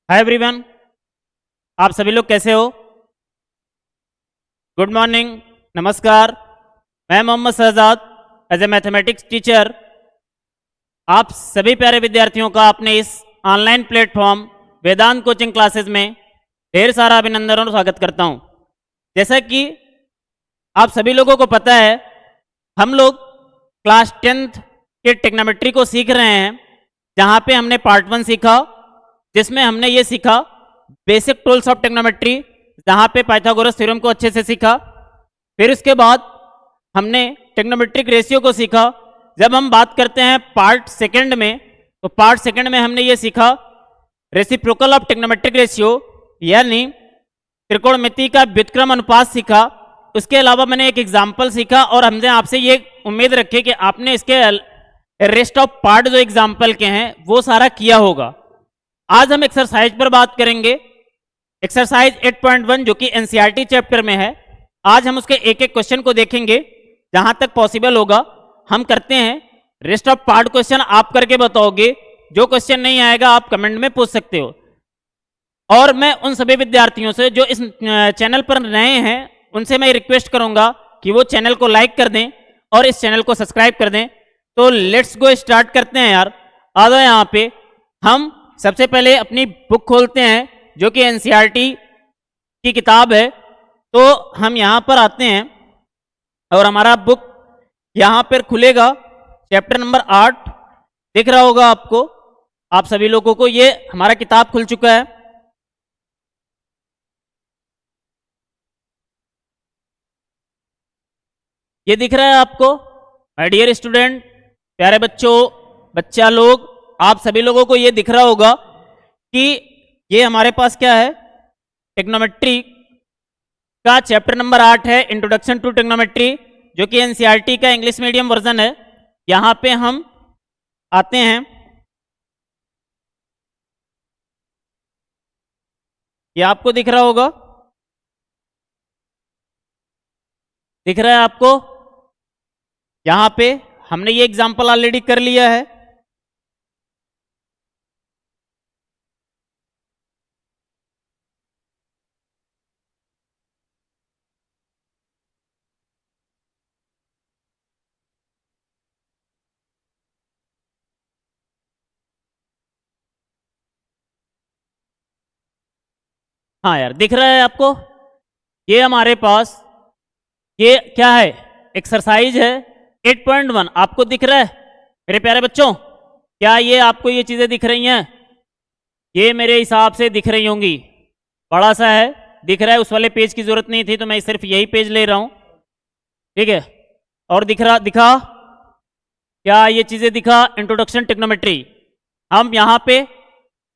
Hi everyone, आप सभी लोग कैसे हो? गुड मॉर्निंग, नमस्कार। मैं Mohammad Shahzad as a mathematics teacher आप सभी प्यारे विद्यार्थियों का अपने इस online platform Vedant coaching classes में ढेर सारा अभिनंदन और स्वागत करता हूं। जैसा कि आप सभी लोगों को पता है, हम लोग क्लास 10th के टेक्नोमेट्री को सीख रहे हैं, जहां पे हमने पार्ट 1 सीखा, जिसमें हमने ये सीखा बेसिक टूल्स ऑफ टेक्नोमेट्री, जहां पे पाइथागोरस थ्योरम को अच्छे से सीखा। फिर उसके बाद हमने टेक्नोमेट्रिक रेशियो को सीखा। जब हम बात करते हैं पार्ट सेकंड में, तो पार्ट सेकंड में हमने ये सीखा रेसिप्रोकल ऑफ टेक्नोमेट्रिक रेशियो, यानी त्रिकोणमिति का व्युत्क्रम अनुपात सीखा। उसके अलावा मैंने एक एग्जाम्पल सीखा और हमने आपसे ये उम्मीद रखी कि आपने इसके रेस्ट ऑफ पार्ट जो एग्जाम्पल के हैं वो सारा किया होगा। आज हम एक्सरसाइज पर बात करेंगे, एक्सरसाइज 8.1 जो कि एनसीईआरटी चैप्टर में है। आज हम उसके एक एक क्वेश्चन को देखेंगे, जहां तक पॉसिबल होगा हम करते हैं। रेस्ट ऑफ पार्ट क्वेश्चन आप करके बताओगे, जो क्वेश्चन नहीं आएगा आप कमेंट में पूछ सकते हो। और मैं उन सभी विद्यार्थियों से जो इस चैनल पर नए हैं, उनसे मैं रिक्वेस्ट करूंगा कि वो चैनल को लाइक कर दें और इस चैनल को सब्सक्राइब कर दें। तो लेट्स गो, स्टार्ट करते हैं यार। आ जाओ यहाँ पे। हम सबसे पहले अपनी बुक खोलते हैं जो कि एनसीईआरटी की किताब है। तो हम यहाँ पर आते हैं और हमारा बुक यहाँ पर खुलेगा। चैप्टर नंबर 8 दिख रहा होगा आपको, आप सभी लोगों को। ये हमारा किताब खुल चुका है। ये दिख रहा है आपको? माय डियर स्टूडेंट, प्यारे बच्चों, बच्चा लोग, आप सभी लोगों को ये दिख रहा होगा कि ये हमारे पास क्या है, टेक्नोमेट्री का चैप्टर नंबर 8 है, इंट्रोडक्शन टू टेक्नोमेट्री, जो कि एनसीईआरटी का इंग्लिश मीडियम वर्जन है। यहां पे हम आते हैं। ये आपको दिख रहा होगा, दिख रहा है आपको? यहां पे हमने ये एग्जांपल ऑलरेडी कर लिया है। हाँ यार, दिख रहा है आपको? ये हमारे पास ये क्या है, एक्सरसाइज है 8.1। आपको दिख रहा है मेरे प्यारे बच्चों? क्या ये आपको ये चीजें दिख रही हैं? ये मेरे हिसाब से दिख रही होंगी। बड़ा सा है, दिख रहा है। उस वाले पेज की जरूरत नहीं थी, तो मैं सिर्फ यही पेज ले रहा हूं, ठीक है। और दिखा क्या ये चीजें दिखा? इंट्रोडक्शन टेक्नोमेट्री। हम यहां पे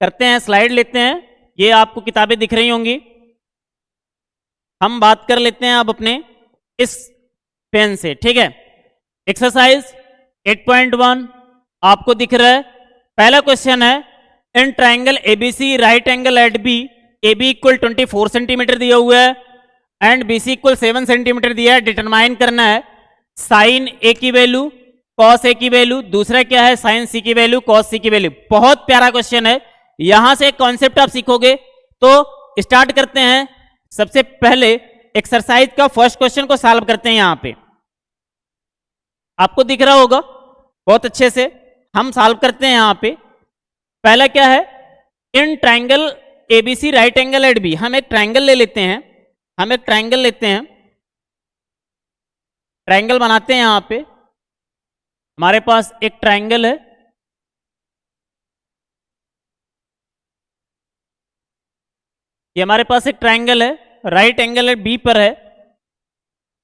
करते हैं, स्लाइड लेते हैं। ये आपको किताबें दिख रही होंगी। हम बात कर लेते हैं अब अपने इस पेन से, ठीक है। एक्सरसाइज 8.1 आपको दिख रहा है। पहला क्वेश्चन है, in triangle ABC right angle at B, A B equal 24 centimetre दिया हुआ है and B C equal 7 centimetre दिया है। डिटरमाइन करना है साइन ए की वैल्यू, कॉस ए की वैल्यू। दूसरा क्या है, साइन सी की वैल्यू, कॉस सी की वैल्यू। बहुत प्यारा क्वेश्चन है। यहां से एक कॉन्सेप्ट आप सीखोगे। तो स्टार्ट करते हैं। सबसे पहले एक्सरसाइज का फर्स्ट क्वेश्चन को सॉल्व करते हैं। यहां पे आपको दिख रहा होगा बहुत अच्छे से। हम सॉल्व करते हैं। यहां पे पहला क्या है, in triangle ABC right angle at B. हम एक ट्राइंगल ले लेते हैं, हम एक ट्राइंगल लेते हैं, ट्राइंगल बनाते हैं। यहां पे हमारे पास एक ट्राइंगल है। ये हमारे पास एक ट्राइंगल है, राइट एंगल एट बी पर है।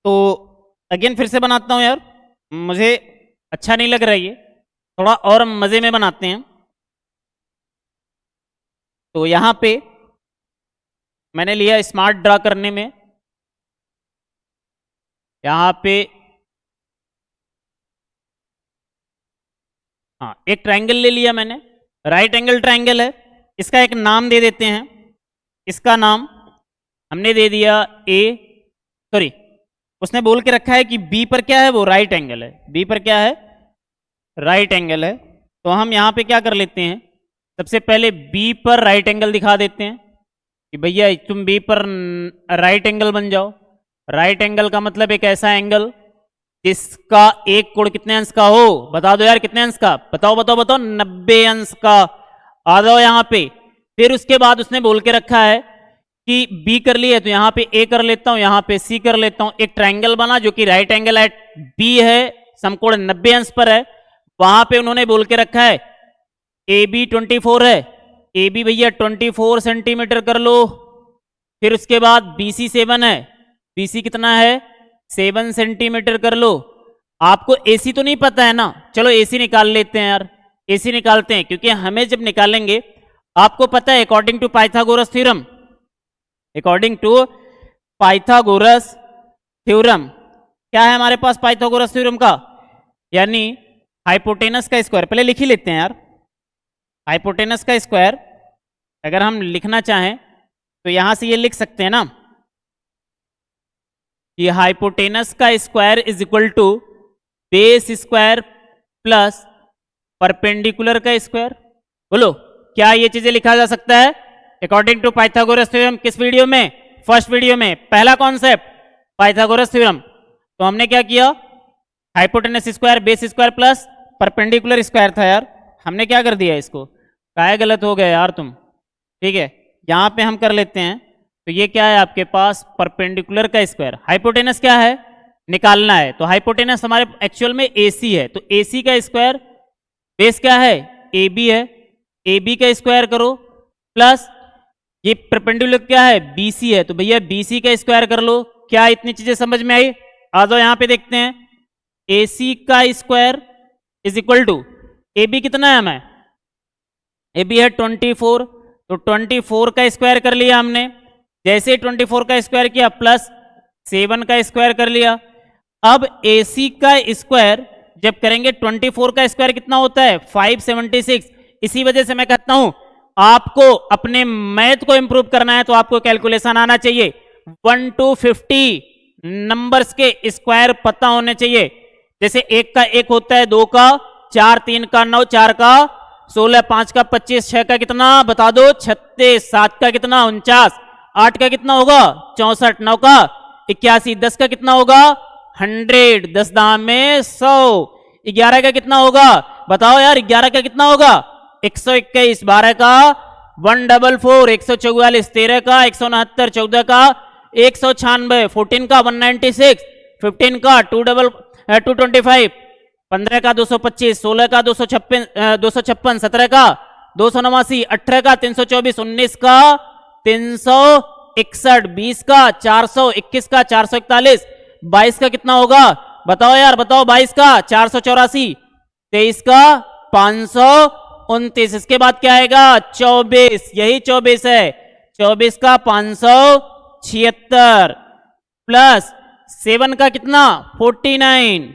तो अगेन फिर से बनाता हूं यार, मुझे अच्छा नहीं लग रहा है ये, थोड़ा और मजे में बनाते हैं। तो यहां पे मैंने लिया स्मार्ट ड्रा करने में। यहां पे हाँ, एक ट्राइंगल ले लिया मैंने, राइट एंगल ट्राइंगल है। इसका एक नाम दे देते हैं। इसका नाम हमने दे दिया ए, सॉरी, उसने बोल के रखा है कि बी पर क्या है, वो राइट एंगल है। बी पर क्या है, राइट एंगल है। तो हम यहां पे क्या कर लेते हैं, सबसे पहले बी पर राइट एंगल दिखा देते हैं कि भैया तुम बी पर राइट एंगल बन जाओ। राइट एंगल का मतलब एक ऐसा एंगल जिसका एक कोण कितने अंश का हो, बता दो यार कितने अंश का, बताओ बताओ बताओ, 90 अंश का। आ जाओ यहाँ पे। फिर उसके बाद उसने बोल के रखा है कि बी कर लिए तो यहाँ पे ए कर लेता हूं, यहाँ पे सी कर लेता हूं। एक ट्रायंगल बना जो कि राइट एंगल एट बी है, समकोण 90 अंश पर है। वहां पे उन्होंने बोल के रखा है ए बी 24 है, ए बी भैया 24 सेंटीमीटर कर लो। फिर उसके बाद बी सी 7 है, बी सी कितना है 7 सेंटीमीटर कर लो। आपको एसी तो नहीं पता है ना, चलो एसी निकाल लेते हैं यार, एसी निकालते हैं क्योंकि हमें जब निकालेंगे आपको पता है according to Pythagoras theorem, according to Pythagoras theorem क्या है हमारे पास पाइथागोरस थ्योरम का, यानी हाइपोटेनस का स्क्वायर। पहले लिख ही लेते हैं यार, हाइपोटेनस का स्क्वायर अगर हम लिखना चाहें तो यहां से ये लिख सकते हैं ना, ये हाइपोटेनस का square is equal to base square plus perpendicular का स्क्वायर। बोलो क्या ये चीजें लिखा जा सकता है अकॉर्डिंग टू पाइथागोरस थ्योरम? किस वीडियो में? फर्स्ट वीडियो में, पहला कॉन्सेप्ट पाइथागोरस थ्योरम। तो हमने क्या किया, hypotenuse square base square plus perpendicular square था यार, हमने क्या कर दिया इसको, काहे गलत हो गए यार तुम। ठीक है, यहां पे हम कर लेते हैं। तो ये क्या है आपके पास परपेंडिकुलर का स्क्वायर, हाइपोटेनस क्या है निकालना है, तो हाइपोटेनस हमारे एक्चुअल में एसी है, तो एसी का स्क्वायर, बेस क्या है ए बी है, ए बी का स्क्वायर करो प्लस ये परपेंडिकुलर क्या है बीसी है, तो भैया बीसी का स्क्वायर कर लो। क्या इतनी चीजें समझ में आई? आ जाओ यहां पे देखते हैं, AC का square is equal to A B कितना है हमें, ए बी है 24, तो 24 का स्क्वायर कर लिया हमने। जैसे 24 का स्क्वायर किया प्लस 7 का स्क्वायर कर लिया। अब AC का स्क्वायर जब करेंगे 24 का स्क्वायर कितना होता है 576। इसी वजह से मैं कहता हूं आपको अपने मैथ को इंप्रूव करना है तो आपको कैलकुलेशन आना चाहिए। 1 to 50 नंबर्स के स्क्वायर पता होने चाहिए। जैसे 1 का 1 होता है, 2 का 4, 3 का 9, 4 का 16, 5 का 25, 6 का कितना बता दो 36, 7 का कितना 49, 8 का कितना होगा 64, 9 का 81, 10 का कितना होगा 100, 10 दाम में 100, 11 का कितना होगा बताओ यार, 11 का कितना होगा 121, 12 का 144, 144, 13 का 169, 14 का 196, 14 का 196, 15 का 225, 15 का 225, 16 का 256, 17 का 289, 18 का 324, 19 का 361, 20 का 400, 21 का 441, 22 का कितना होगा बताओ यार, बताओ 22 का 484, 23 का 529, इसके बाद क्या आएगा 24, यही 24 है, 24 का 576 प्लस 7 का कितना 49,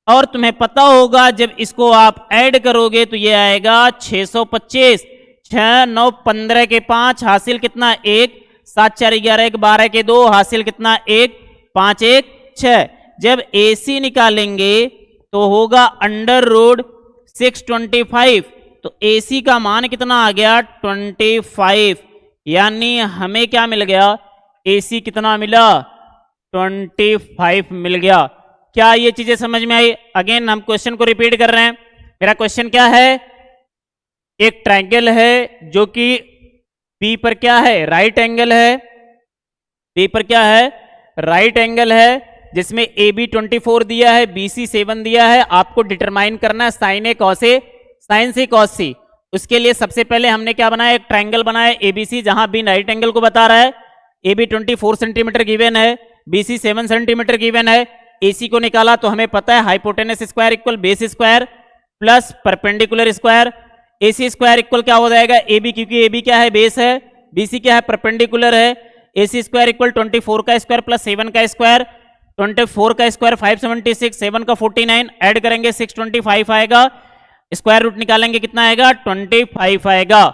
और तुम्हें पता होगा जब इसको आप ऐड करोगे तो ये आएगा 625, 6 9 15 के 5 हासिल कितना 1, 7 4 11 1 12 के 2 हासिल कितना 1, 5 1 6। जब AC निकालेंगे तो होगा अंडर रूट 625, तो AC का मान कितना आ गया 25, यानी हमें क्या मिल गया AC कितना मिला 25 मिल गया। क्या ये चीजें समझ में आई? अगेन हम क्वेश्चन को रिपीट कर रहे हैं। मेरा क्वेश्चन क्या है, एक ट्रायंगल है जो कि बी पर क्या है राइट एंगल है, बी पर क्या है राइट एंगल है, जिसमें ए बी 24 दिया है, बी सी 7 दिया है। आपको डिटरमाइन करना है sign A cos A, sign C cos सी। उसके लिए सबसे पहले हमने क्या बनाया, एक ट्रायंगल बनाया एबीसी, जहां बी राइट एंगल को बता रहा है। ए बी 24 सेंटीमीटर गिवन है, बी सी 7 सेंटीमीटर गिवन है। एसी को निकाला तो हमें पता है hypotenuse square equal base square plus perpendicular square. AC square equal क्या हो जाएगा ए बी, क्योंकि ए बी क्या है बेस है, बीसी क्या है परपेंडिकुलर है। एसी स्क्वायर इक्वल 24 का स्क्वायर प्लस 7 का स्क्वायर, 24 का स्क्वायर 576, 7 का 49, ऐड करेंगे 625 आएगा, स्क्वायर रूट निकालेंगे कितना आएगा 25 आएगा।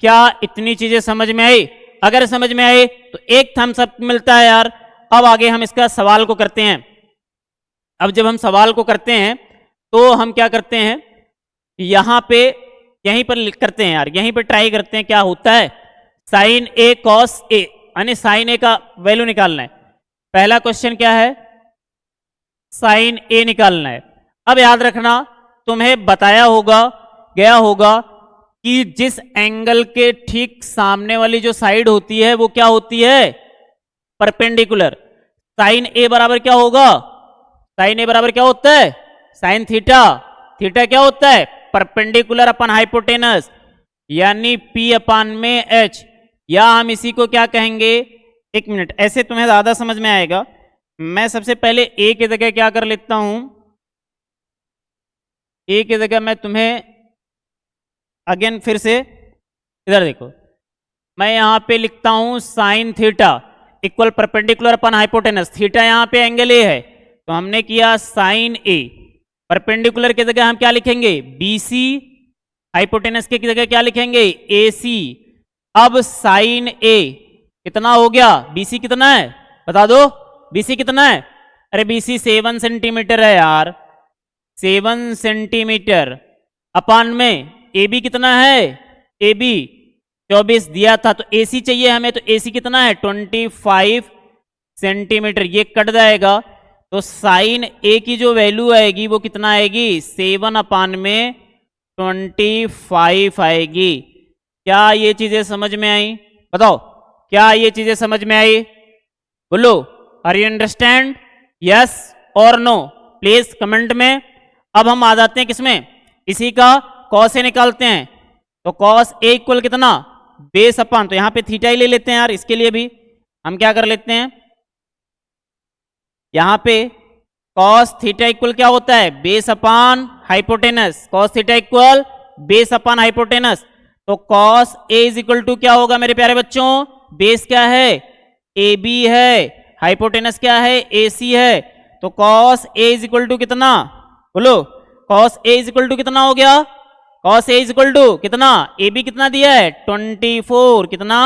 क्या इतनी चीजें समझ में आई? अगर समझ में आई तो एक थम्स अप मिलता है यार। अब आगे हम इसका सवाल को करते हैं। अब जब हम सवाल को करते हैं तो हम क्या करते हैं, यहां पे यहीं पर करते हैं यार, यहीं पर ट्राई करते हैं क्या होता है। साइन ए कॉस ए, यानी साइन ए का वैल्यू निकालना है। पहला क्वेश्चन क्या है, साइन ए निकालना है। अब याद रखना, तुम्हें बताया होगा, गया होगा कि जिस एंगल के ठीक सामने वाली जो साइड होती है वो क्या होती है, परपेंडिकुलर। साइन ए बराबर क्या होगा, साइन ए बराबर क्या होता है, साइन थीटा। थीटा क्या होता है, परपेंडिकुलर अपन हाइपोटेनस, यानी पी अपान में एच, या हम इसी को क्या कहेंगे, एक मिनट, ऐसे तुम्हें ज्यादा समझ में आएगा। मैं सबसे पहले ए की जगह क्या कर लेता हूं, ए की जगह मैं तुम्हें अगेन फिर से इधर देखो, मैं यहां पे लिखता हूं sine theta equal perpendicular upon hypotenuse. Theta यहां पे एंगल ए है, तो हमने किया साइन ए। परपेंडिकुलर की जगह हम क्या लिखेंगे, बीसी। हाइपोटेनस की जगह क्या लिखेंगे, एसी। अब साइन ए कितना हो गया, बीसी कितना है बता दो, बीसी कितना है, अरे बीसी 7 सेंटीमीटर है यार, 7 सेंटीमीटर। अपान में ए बी कितना है, ए बी 24 दिया था, तो एसी चाहिए हमें, तो एसी कितना है 25 सेंटीमीटर। ये कट जाएगा, तो साइन ए की जो वैल्यू आएगी वो कितना आएगी, 7 अपान में 25 आएगी। क्या ये चीजें समझ में आई, बताओ क्या ये चीजें समझ में आई, बोलो, आर यू अंडरस्टैंड, यस और नो, प्लीज कमेंट में। अब हम आ जाते हैं किसमें, इसी का कॉस ए निकालते हैं। तो कॉस ए इक्वल कितना, बेस अपान, तो यहां पे थीटा ही ले लेते हैं यार, इसके लिए भी हम क्या कर लेते हैं, यहां पे कॉस थीटा इक्वल क्या होता है, base upon hypotenuse. Cos theta equal base upon hypotenuse, तो cos A is equal to क्या होगा मेरे प्यारे बच्चों, बेस क्या है, ए बी है, हाइपोटेनस क्या है, ए सी है। तो cos A is equal to कितना, बोलो, cos A is equal to कितना हो गया, cos A is equal to कितना, ए बी कितना दिया है 24, कितना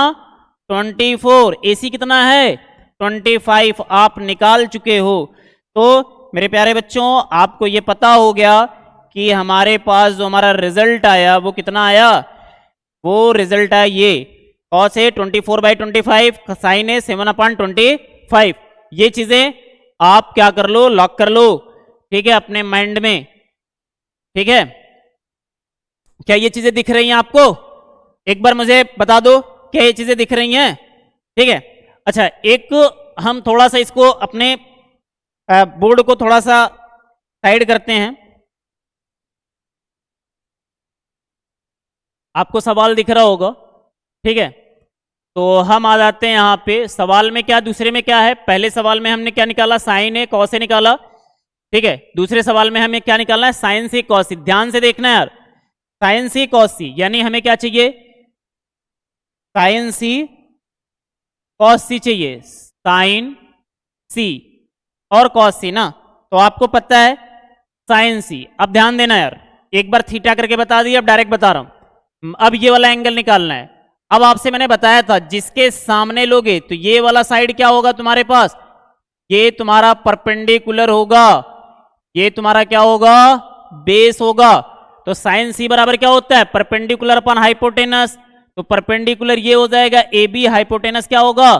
24, ए सी कितना है 25, आप निकाल चुके हो। तो मेरे प्यारे बच्चों आपको ये पता हो गया कि हमारे पास जो हमारा रिजल्ट आया वो कितना आया, वो रिजल्ट आया ये कॉस ए 24/25, साइन ए 7/25। ये चीजें आप क्या कर लो, लॉक कर लो, ठीक है, अपने माइंड में, ठीक है। क्या ये चीजें दिख रही हैं आपको, एक बार मुझे बता दो, क्या ये चीजें दिख रही हैं, ठीक है। अच्छा, एक हम थोड़ा सा इसको अपने बोर्ड को थोड़ा सा साइड करते हैं, आपको सवाल दिख रहा होगा, ठीक है। तो हम आ जाते हैं यहाँ पे सवाल में, क्या दूसरे में क्या है, पहले सवाल में हमने क्या निकाला, साइन ए कॉस ए निकाला, ठीक है। दूसरे सवाल में हमें क्या निकालना है, साइन सी कॉस सी। ध्यान से देखना यार, साइन सी कॉस सी, यानी हमें क्या चाहिए, साइन सी कॉस सी चाहिए, साइन सी और कॉस सी ना, तो आपको पता है साइन सी। अब ध्यान देना यार, एक बार थीटा करके बता दिया, अब डायरेक्ट बता रहा हूं। अब ये वाला एंगल निकालना है। अब आपसे मैंने बताया था जिसके सामने लोगे तो ये वाला साइड क्या होगा तुम्हारे पास, ये तुम्हारा परपेंडिकुलर होगा, ये तुम्हारा क्या होगा, बेस होगा। तो साइन सी बराबर क्या होता है, परपेंडिकुलर अपन हाइपोटेनस, तो परपेंडिकुलर ये हो जाएगा ए बी, हाइपोटेनस क्या होगा,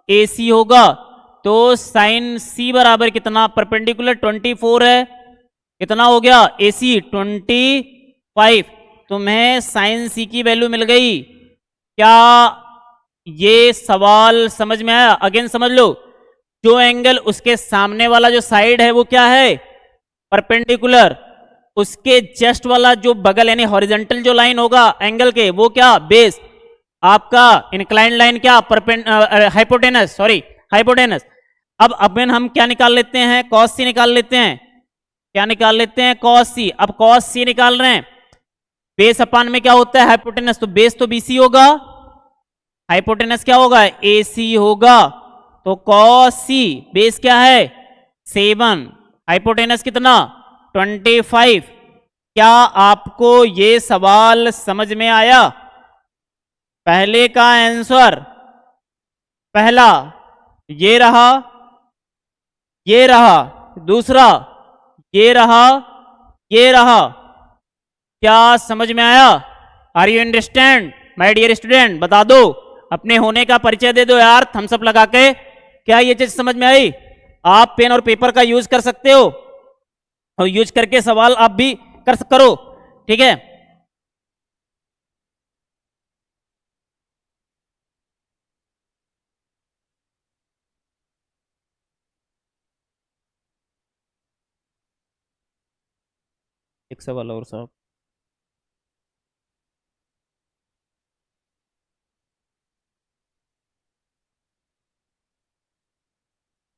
ए सी होगा। तो साइन सी बराबर कितना, परपेंडिकुलर 24 है, कितना हो गया, ए सी 25। तुम्हें साइन सी की वैल्यू मिल गई। क्या ये सवाल समझ में आया, अगेन समझ लो, जो एंगल उसके सामने वाला जो साइड है वो क्या है, परपेंडिकुलर, उसके जस्ट वाला जो बगल यानी हॉरिजॉन्टल जो लाइन होगा एंगल के वो क्या, बेस। आपका इंक्लाइंड लाइन क्या, हाइपोटेनस, सॉरी हाइपोटेनस। अब अपन हम क्या निकाल लेते हैं, कॉस सी निकाल लेते हैं, क्या निकाल लेते हैं, कॉस सी। अब कॉस सी निकाल रहे हैं, बेस अपान में क्या होता है, हाइपोटेनस, तो बेस तो बीसी होगा, हाइपोटेनस क्या होगा, एसी होगा। तो कॉस सी बेस क्या है 7, हाइपोटेनस कितना 25। क्या आपको ये सवाल समझ में आया, पहले का आंसर, पहला ये रहा, ये रहा, दूसरा ये रहा, ये रहा। क्या समझ में आया, are you understand my dear student? बता दो, अपने होने का परिचय दे दो यार, थम्स अप लगा के। क्या ये चीज समझ में आई? आप पेन और पेपर का यूज कर सकते हो और यूज करके सवाल आप भी करो, ठीक है। एक सवाल और साहब।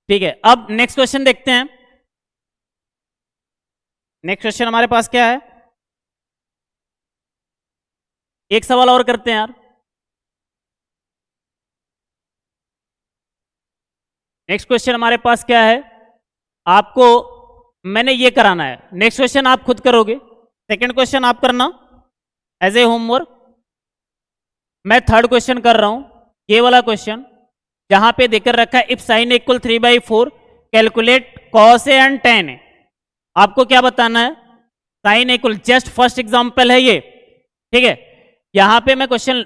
ठीक है, अब नेक्स्ट क्वेश्चन देखते हैं। नेक्स्ट क्वेश्चन हमारे पास क्या है? एक सवाल और करते हैं यार। नेक्स्ट क्वेश्चन हमारे पास क्या है? आपको मैंने ये कराना है। नेक्स्ट क्वेश्चन आप खुद करोगे, सेकंड क्वेश्चन आप करना एज ए होमवर्क। मैं थर्ड क्वेश्चन कर रहा हूं, ये वाला क्वेश्चन जहां पे देकर रखा है if sine equal 3/4 calculate cos A and tan A. आपको क्या बताना है? Sine equal, just first example है ये, ठीक है। यहां पे मैं क्वेश्चन,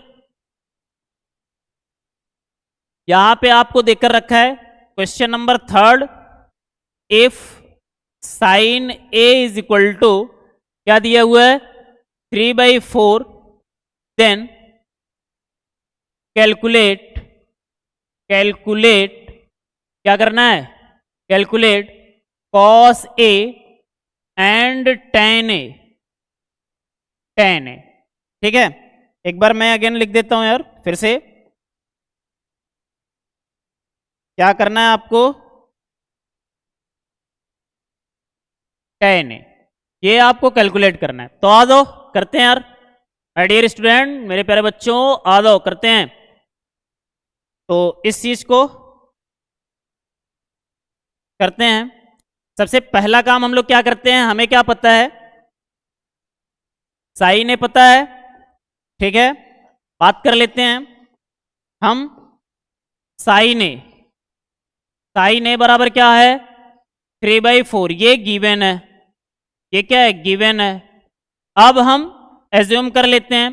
यहां पे आपको देकर रखा है question number third, if sine A is equal to, क्या दिया हुआ है? 3/4, देन कैलकुलेट क्या करना है? Calculate cos A and tan A, ठीक है। एक बार मैं अगेन लिख देता हूं यार फिर से। क्या करना है आपको? टेन ए, ये आपको कैलकुलेट करना है। तो आ जाओ करते हैं यार, माय डियर स्टूडेंट, मेरे प्यारे बच्चों, आ जाओ करते हैं। तो इस चीज को करते हैं। सबसे पहला काम हम लोग क्या करते हैं? हमें क्या पता है? साइन ए पता है, ठीक है। बात कर लेते हैं हम साइन ए बराबर क्या है? 3/4, ये गिवन है। ये क्या है? गिवन है। अब हम एज्यूम कर लेते हैं,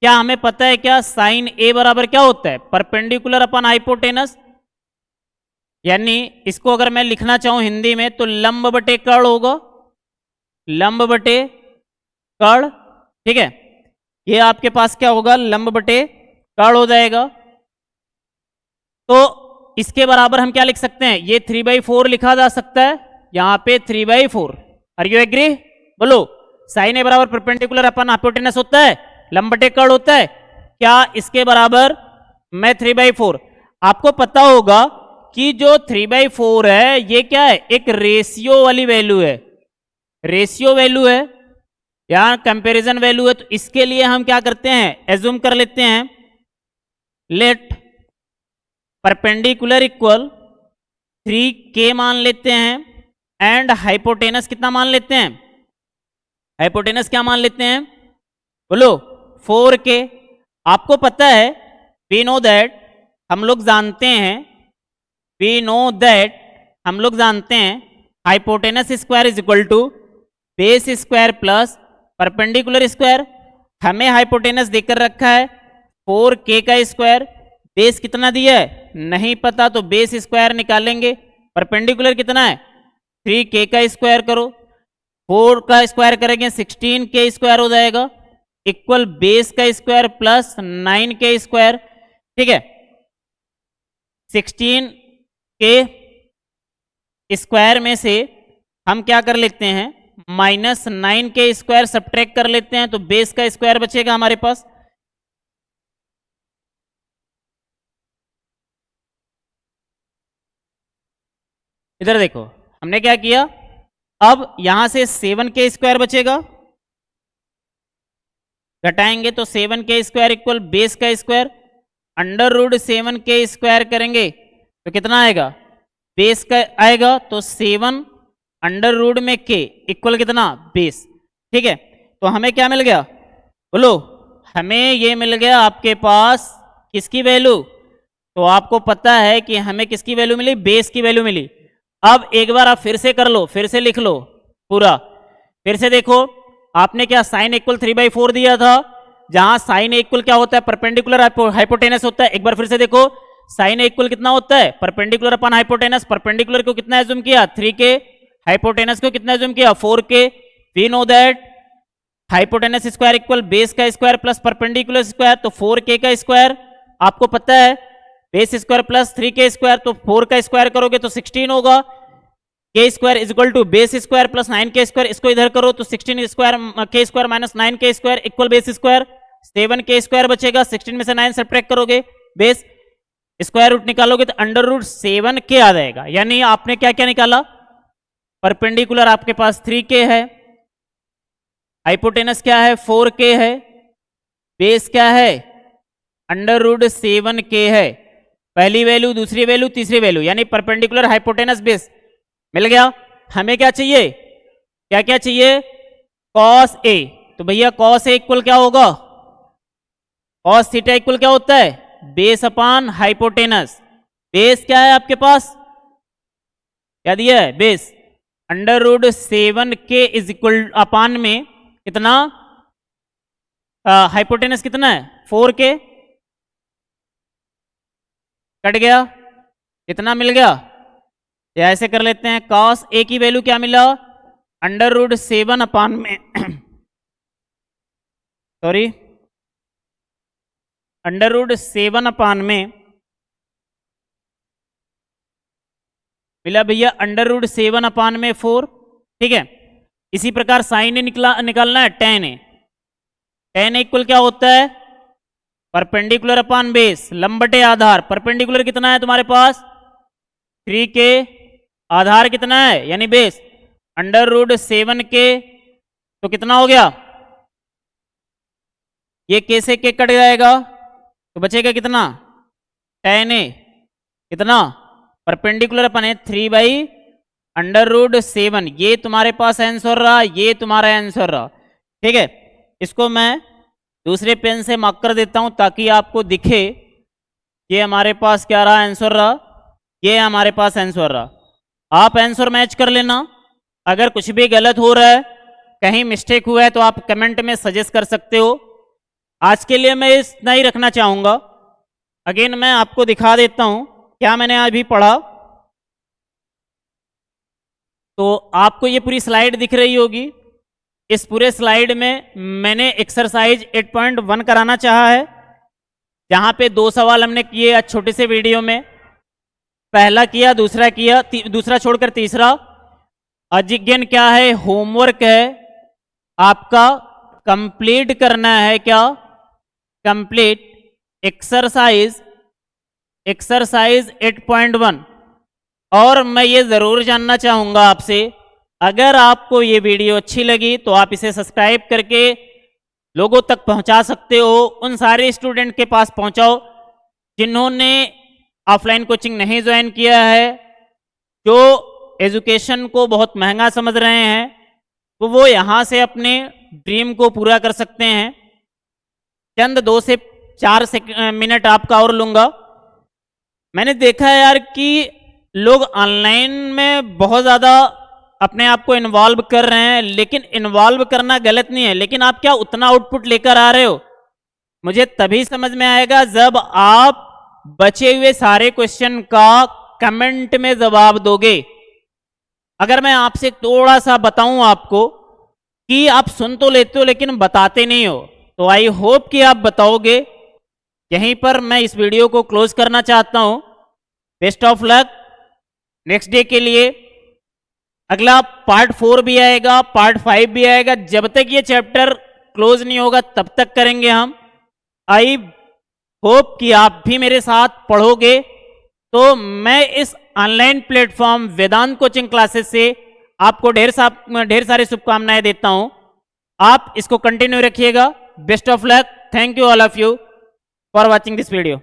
क्या हमें पता है क्या साइन ए बराबर क्या होता है? परपेंडिकुलर अपन हाइपोटेनस, यानी इसको अगर मैं लिखना चाहूं हिंदी में तो लंब बटे कर्ण होगा, लंब बटे कर्ण, ठीक है। ये आपके पास क्या होगा? लंब बटे कर्ण हो जाएगा। तो इसके बराबर हम क्या लिख सकते हैं? ये 3/4 लिखा जा सकता है, यहां पे 3/4। Are you agree? बोलो, साइन ए बराबर परपेंडिकुलर अपन हाइपोटेनस होता है, लंब बटे कर्ण होता है। क्या इसके बराबर मैं 3/4, आपको पता होगा कि जो 3/4 है ये क्या है? एक रेशियो वाली वैल्यू है, रेशियो वैल्यू है या कंपैरिजन वैल्यू है। तो इसके लिए हम क्या करते हैं? एज्यूम कर लेते हैं, लेट परपेंडिकुलर इक्वल 3k मान लेते हैं, एंड हाइपोटेनस कितना मान लेते हैं? हाइपोटेनस क्या मान लेते हैं? बोलो, 4k। आपको पता है, वी नो दैट, हम लोग जानते हैं, वी नो दैट, हम लोग जानते हैं hypotenuse square is equal to base square plus perpendicular square. हमें हाइपोटेनस देकर रखा है 4k का स्क्वायर, बेस कितना दिया है नहीं पता, तो बेस स्क्वायर निकालेंगे। परपेंडिकुलर कितना है? 3k का स्क्वायर करो, 4 का स्क्वायर करेंगे 16k स्क्वायर हो जाएगा, इक्वल बेस का स्क्वायर प्लस 9k स्क्वायर, ठीक है। 16k स्क्वायर में से हम क्या कर लेते हैं? -9k स्क्वायर सब्ट्रैक्ट कर लेते हैं, तो बेस का स्क्वायर बचेगा हमारे पास। इधर देखो, हमने क्या किया? अब यहां से 7k स्क्वायर बचेगा, घटाएंगे तो 7k स्क्वायर इक्वल बेस का square, under root 7k square करेंगे तो कितना आएगा? बेस का आएगा, तो 7 अंडर रूट में k इक्वल कितना? बेस, ठीक है। तो हमें क्या मिल गया? बोलो, हमें ये मिल गया आपके पास किसकी वैल्यू? तो आपको पता है कि हमें किसकी वैल्यू मिली? बेस की वैल्यू मिली। अब एक बार आप फिर से कर लो, फिर से लिख लो पूरा, फिर से देखो। आपने क्या साइन इक्वल 3/4 दिया था, जहां साइन ए इक्वल क्या होता है, परपेंडिकुलर हाइपोटेनस होता है। एक बार फिर से देखो, साइन ए इक्वल कितना होता है, परपेंडिकुलर अपन हाइपोटेनस। परपेंडिकुलर को कितना एज्यूम किया, 3k, हाइपोटेनस को कितना एज्यूम किया, 4k। We know that hypotenuse square equal base का स्क्वायर प्लस परपेंडिकुलर स्क्वायर, तो 4k का स्क्वायर आपको पता है, base square plus 3k square, तो 4 का स्क्वायर करोगे तो 16 होगा। k square is equal to base square plus 9k square, इसको इधर करो तो 16 square k square minus 9k square equal base square, 7k square बचेगा। 16 में से 9 सब्ट्रैक्ट करोगे, बेस स्क्वायर रूट निकालोगे तो अंडर रूट 7k आ जाएगा। यानी आपने क्या क्या निकाला, परपेंडिकुलर आपके पास 3k है, हाइपोटेनस क्या है 4k है, बेस क्या है अंडर रूट 7k है। पहली वैल्यू, दूसरी वैल्यू, तीसरी वैल्यू, यानी परपेंडिकुलर हाइपोटेनस बेस मिल गया। हमें क्या चाहिए, क्या क्या चाहिए, कॉस ए। तो भैया कॉस ए इक्वल क्या होगा, कॉस थीटा इक्वल क्या होता है, बेस अपान हाइपोटेनस। बेस क्या है आपके पास, क्या दिया है, base under root 7k is equal upon में कितना, हाइपोटेनस कितना है 4k, कट गया, कितना मिल गया, या ऐसे कर लेते हैं, कॉस ए की वैल्यू क्या मिला, अंडर रूट 7 अपान में सॉरी अंडर रूट 7 अपान में मिला भैया अंडर रूट 7 अपान में 4। ठीक है, इसी प्रकार साइन ए निकालना है, tan ए। tan ए इक्वल क्या होता है, परपेंडिकुलर अपान बेस, लंबटे आधार। परपेंडिकुलर कितना है तुम्हारे पास 3k, आधार कितना है यानी बेस अंडर रूट 7k, तो कितना हो गया, ये k से k कट जाएगा तो बचेगा कितना, tan ए कितना, परपेंडिकुलर अपन है 3 बाई अंडर रूट 7। ये तुम्हारे पास आंसर रहा, ये तुम्हारा आंसर रहा। ठीक है, इसको मैं दूसरे पेन से मार्क कर देता हूं ताकि आपको दिखे ये हमारे पास क्या रहा, आंसर रहा, ये हमारे पास आंसर रहा। आप आंसर मैच कर लेना, अगर कुछ भी गलत हो रहा है, कहीं मिस्टेक हुआ है तो आप कमेंट में सजेस्ट कर सकते हो। आज के लिए मैं इतना ही रखना चाहूँगा। अगेन मैं आपको दिखा देता हूँ क्या मैंने अभी पढ़ा। तो आपको ये पूरी स्लाइड दिख रही होगी। इस पूरे स्लाइड में मैंने एक्सरसाइज 8.1 कराना चाहा है, जहाँ पे 2 सवाल हमने किए आज छोटे से वीडियो में। पहला किया, दूसरा किया, दूसरा छोड़कर तीसरा। अजिज्ञान क्या है, होमवर्क है आपका, कंप्लीट करना है क्या, कंप्लीट एक्सरसाइज 8.1। और मैं ये ज़रूर जानना चाहूँगा आपसे, अगर आपको ये वीडियो अच्छी लगी तो आप इसे सब्सक्राइब करके लोगों तक पहुँचा सकते हो। उन सारे स्टूडेंट के पास पहुँचाओ जिन्होंने ऑफलाइन कोचिंग नहीं ज्वाइन किया है, जो एजुकेशन को बहुत महंगा समझ रहे हैं, तो वो यहाँ से अपने ड्रीम को पूरा कर सकते हैं। चंद 2 से 4 मिनट आपका और लूँगा। मैंने देखा है यार कि लोग ऑनलाइन में बहुत ज़्यादा अपने आप को इन्वॉल्व कर रहे हैं, लेकिन इन्वॉल्व करना गलत नहीं है, लेकिन आप क्या उतना आउटपुट लेकर आ रहे हो, मुझे तभी समझ में आएगा जब आप बचे हुए सारे क्वेश्चन का कमेंट में जवाब दोगे। अगर मैं आपसे थोड़ा सा बताऊं आपको कि आप सुन तो लेते हो लेकिन बताते नहीं हो, तो आई होप कि आप बताओगे। यहीं पर मैं इस वीडियो को क्लोज करना चाहता हूं। Best of luck next day के लिए। अगला पार्ट 4 भी आएगा, पार्ट 5 भी आएगा। जब तक ये चैप्टर क्लोज नहीं होगा तब तक करेंगे हम। आई होप कि आप भी मेरे साथ पढ़ोगे। तो मैं इस online platform Vedant coaching classes से आपको ढेर सारी शुभकामनाएं देता हूं। आप इसको कंटिन्यू रखिएगा। Best of luck. Thank you all of you for watching this video.